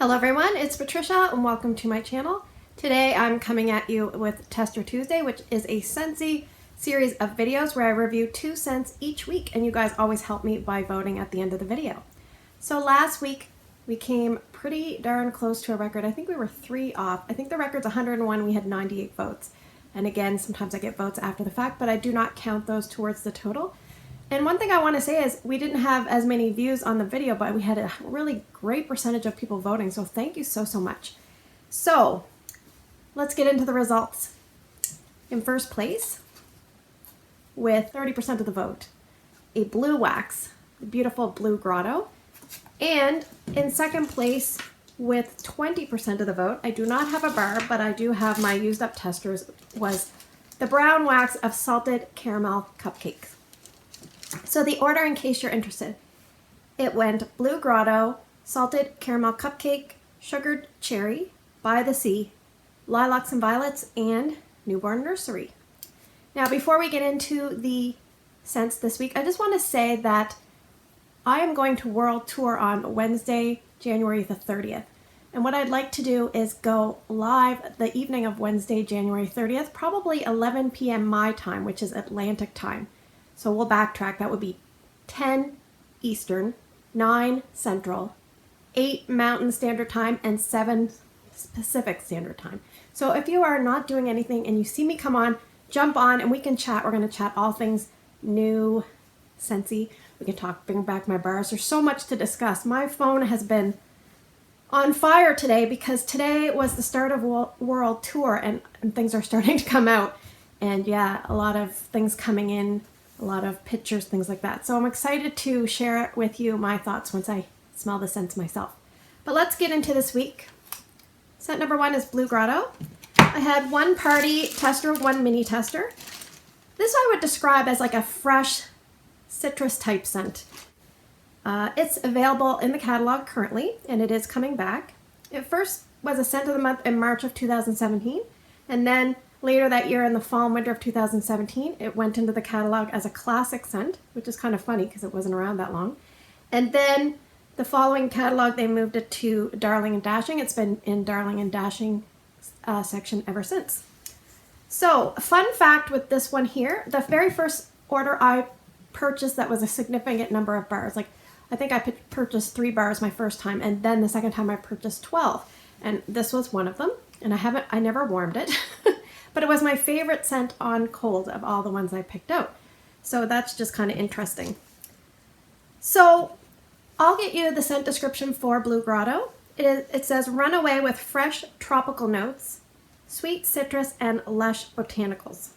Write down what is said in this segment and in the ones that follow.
Hello everyone, it's Patricia and welcome to my channel. Today I'm coming at you with Tester Tuesday, which is a Scentsy series of videos where I review 2 scents each week, and you guys always help me by voting at the end of the video. So last week we came pretty darn close to a record. I think we were 3 off. I think the record's 101, we had 98 votes. And again, sometimes I get votes after the fact, but I do not count those towards the total. And one thing I want to say is we didn't have as many views on the video, but we had a really great percentage of people voting. So thank you so much. So let's get into the results. In first place, with 30% of the vote, a blue wax, the beautiful blue Grotto. And in second place, with 20% of the vote, I do not have a bar, but I do have my used up testers, was the brown wax of salted caramel cupcakes. So the order, in case you're interested, it went Blue Grotto, Salted Caramel Cupcake, Sugared Cherry, By the Sea, Lilacs and Violets, and Newborn Nursery. Now before we get into the scents this week, I just want to say that I am going to World Tour on Wednesday, January the 30th. And what I'd like to do is go live the evening of Wednesday, January 30th, probably 11 p.m. my time, which is Atlantic time. So we'll backtrack. That would be 10 Eastern, 9 Central, 8 Mountain Standard Time, and 7 Pacific Standard Time. So if you are not doing anything and you see me come on, jump on and we can chat. We're going to chat all things new, Scentsy. We can talk, bring back my bars. There's so much to discuss. My phone has been on fire today because today was the start of World Tour and things are starting to come out. And yeah, a lot of things coming in. A lot of pictures, things like that. So I'm excited to share with you my thoughts once I smell the scents myself. But let's get into this week. Scent number 1 is Blue Grotto. I had 1 party tester, 1 mini tester. This I would describe as like a fresh citrus type scent. It's available in the catalog currently, and it is coming back. It first was a scent of the month in March of 2017, and then later that year in the fall and winter of 2017, it went into the catalog as a classic scent, which is kind of funny because it wasn't around that long. And then the following catalog, they moved it to Darling and Dashing. It's been in Darling and Dashing section ever since. So, fun fact with this one here, the very first order I purchased that was a significant number of bars. Like, I think I purchased 3 bars my first time, and then the second time I purchased 12. And this was one of them, and I never warmed it. But it was my favorite scent on cold of all the ones I picked out. So that's just kind of interesting. So I'll get you the scent description for Blue Grotto. It says, run away with fresh tropical notes, sweet citrus, and lush botanicals.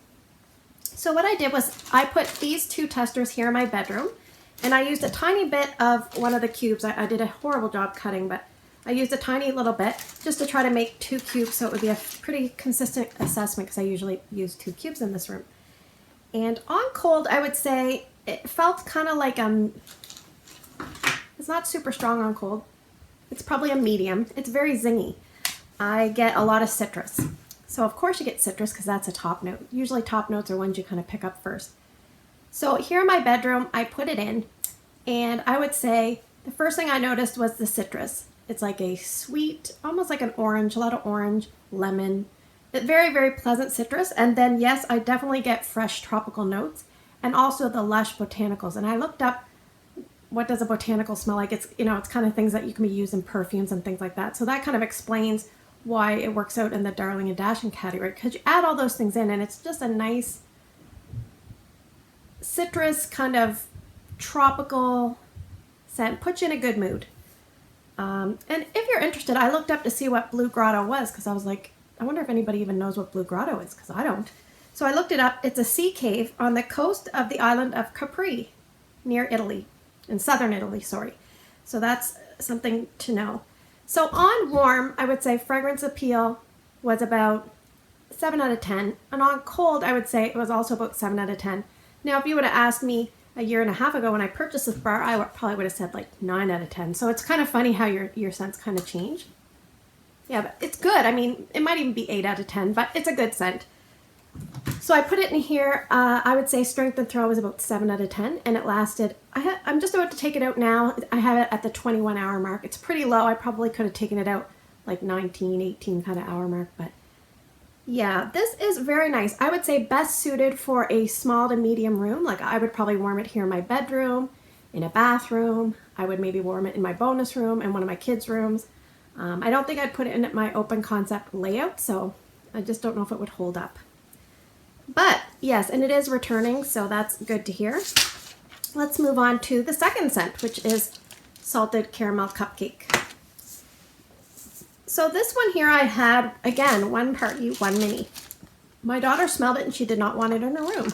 So what I did was I put these 2 testers here in my bedroom, and I used a tiny bit of one of the cubes. I did a horrible job cutting, but I used a tiny little bit just to try to make 2 cubes so it would be a pretty consistent assessment because I usually use 2 cubes in this room. And on cold, I would say it felt kind of like it's not super strong on cold. It's probably a medium. It's very zingy. I get a lot of citrus. So of course you get citrus because that's a top note. Usually top notes are ones you kind of pick up first. So here in my bedroom, I put it in, and I would say the first thing I noticed was the citrus. It's like a sweet, almost like an orange, a lot of orange, lemon. Very, very pleasant citrus. And then, yes, I definitely get fresh tropical notes and also the lush botanicals. And I looked up what does a botanical smell like. It's, it's kind of things that you can be used in perfumes and things like that. So that kind of explains why it works out in the Darling and Dashing category, because you add all those things in and it's just a nice citrus kind of tropical scent. Puts you in a good mood. And if you're interested, I looked up to see what Blue Grotto was because I was like, I wonder if anybody even knows what Blue Grotto is because I don't. So I looked it up. It's a sea cave on the coast of the island of Capri near Italy, in southern Italy, sorry. So that's something to know. So on warm, I would say fragrance appeal was about 7 out of 10. And on cold, I would say it was also about 7 out of 10. Now, if you would have asked me a year and a half ago when I purchased this bar, I probably would have said like 9 out of 10. So it's kind of funny how your scents kind of change. Yeah, but it's good. I mean, it might even be 8 out of 10, but it's a good scent. So I put it in here. I would say strength and throw was about 7 out of 10, and it lasted. I'm just about to take it out now. I have it at the 21-hour mark. It's pretty low. I probably could have taken it out like 19, 18 kind of hour mark, but yeah, this is very nice. I would say best suited for a small to medium room. Like I would probably warm it here in my bedroom, in a bathroom. I would maybe warm it in my bonus room and one of my kids' rooms. I don't think I'd put it in my open concept layout, so I just don't know if it would hold up. But yes, and it is returning, so that's good to hear. Let's move on to the second scent, which is Salted Caramel Cupcake. So this one here I had, again, one party, one mini. My daughter smelled it and she did not want it in her room.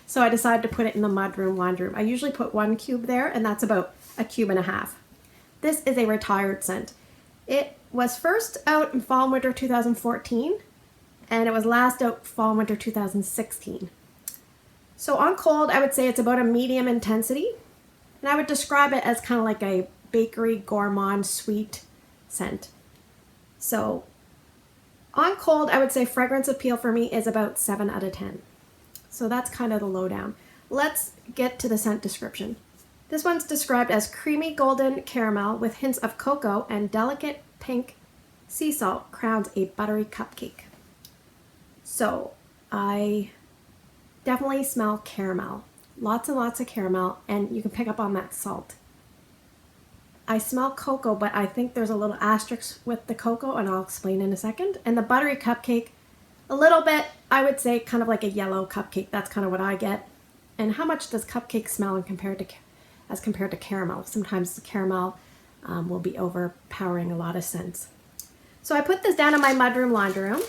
So I decided to put it in the mudroom, laundry room. I usually put 1 cube there, and that's about 1.5 cubes. This is a retired scent. It was first out in fall and winter 2014, and it was last out fall and winter 2016. So on cold, I would say it's about a medium intensity, and I would describe it as kind of like a bakery gourmand sweet scent. So on cold, I would say fragrance appeal for me is about 7 out of 10. So that's kind of the lowdown. Let's get to the scent description. This one's described as creamy golden caramel with hints of cocoa and delicate pink sea salt crowns a buttery cupcake. So I definitely smell caramel. Lots and lots of caramel, and you can pick up on that salt. I smell cocoa, but I think there's a little asterisk with the cocoa, and I'll explain in a second. And the buttery cupcake, a little bit, I would say kind of like a yellow cupcake. That's kind of what I get. And how much does cupcake smell as compared to caramel? Sometimes the caramel will be overpowering a lot of scents. So I put this down in my mudroom laundry room.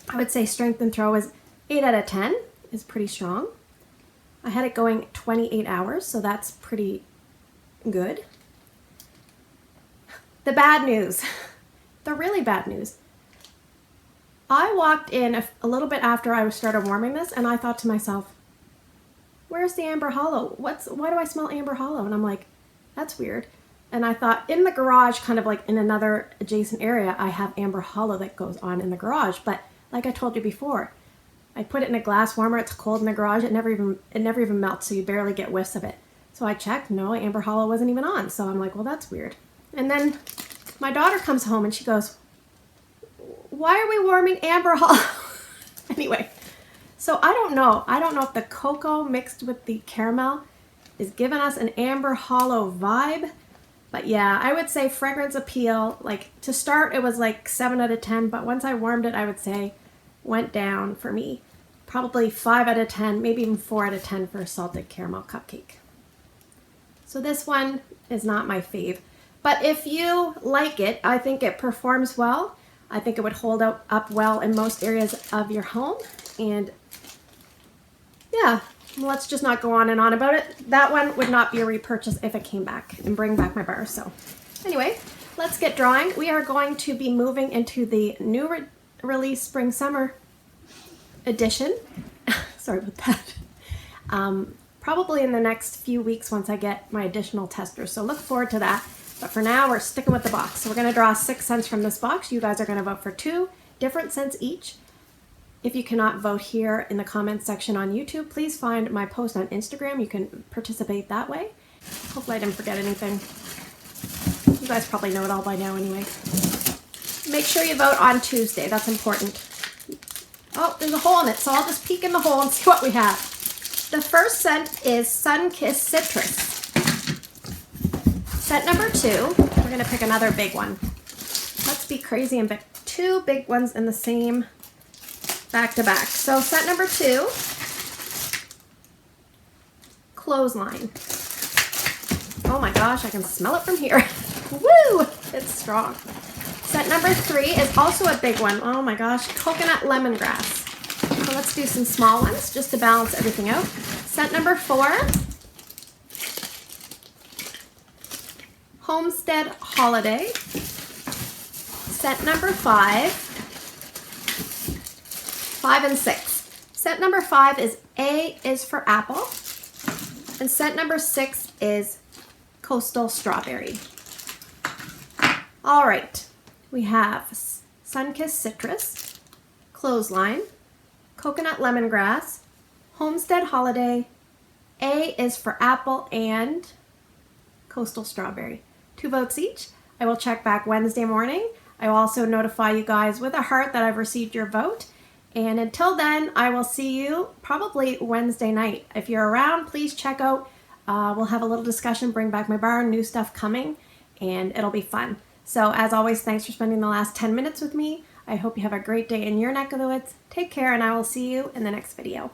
I would say strength and throw is 8 out of 10. Is pretty strong. I had it going 28 hours, so that's pretty good. The bad news, the really bad news. I walked in a little bit after I started warming this, and I thought to myself, where's the Amber Hollow? Why do I smell Amber Hollow? And I'm like, that's weird. And I thought in the garage, kind of like in another adjacent area, I have Amber Hollow that goes on in the garage. But like I told you before, I put it in a glass warmer. It's cold in the garage. It never even melts, so you barely get whiffs of it. So I checked. No, Amber Hollow wasn't even on. So I'm like, well, that's weird. And then my daughter comes home and she goes, why are we warming Amber Hollow? Anyway, so I don't know. I don't know if the cocoa mixed with the caramel is giving us an Amber Hollow vibe. But yeah, I would say fragrance appeal, like to start, it was like 7 out of 10. But once I warmed it, I would say went down for me. Probably 5 out of 10, maybe even 4 out of 10 for a salted caramel cupcake. So this one is not my fave. But if you like it, I think it performs well. I think it would hold up well in most areas of your home. And yeah, let's just not go on and on about it. That one would not be a repurchase if it came back and bring back my bar. So anyway, let's get drawing. We are going to be moving into the new release spring summer edition. Sorry about that. Probably in the next few weeks once I get my additional testers. So look forward to that. But for now, we're sticking with the box. So we're going to draw 6 scents from this box. You guys are going to vote for 2 different scents each. If you cannot vote here in the comments section on YouTube, please find my post on Instagram. You can participate that way. Hopefully I didn't forget anything. You guys probably know it all by now anyway. Make sure you vote on Tuesday. That's important. Oh, there's a hole in it, so I'll just peek in the hole and see what we have. The first scent is Sun-Kissed Citrus. Scent number 2, we're going to pick another big one. Let's be crazy and pick 2 big ones in the same back to back. So scent number 2, Clothesline. Oh my gosh, I can smell it from here. Woo! It's strong. Scent number 3 is also a big one. Oh my gosh, Coconut Lemongrass. So let's do some small ones just to balance everything out. Scent number 4, Homestead Holiday. Scent number 5 and 6. Scent number 5 is A is for apple, and scent number 6 is Coastal Strawberry. All right, we have Sun-Kissed Citrus, Clothesline, Coconut Lemongrass, Homestead Holiday, A is for Apple, and Coastal Strawberry. 2 votes each. I will check back Wednesday morning. I will also notify you guys with a heart that I've received your vote. And until then, I will see you probably Wednesday night. If you're around, please check out. We'll have a little discussion, bring back my bar, new stuff coming, and it'll be fun. So as always, thanks for spending the last 10 minutes with me. I hope you have a great day in your neck of the woods. Take care, and I will see you in the next video.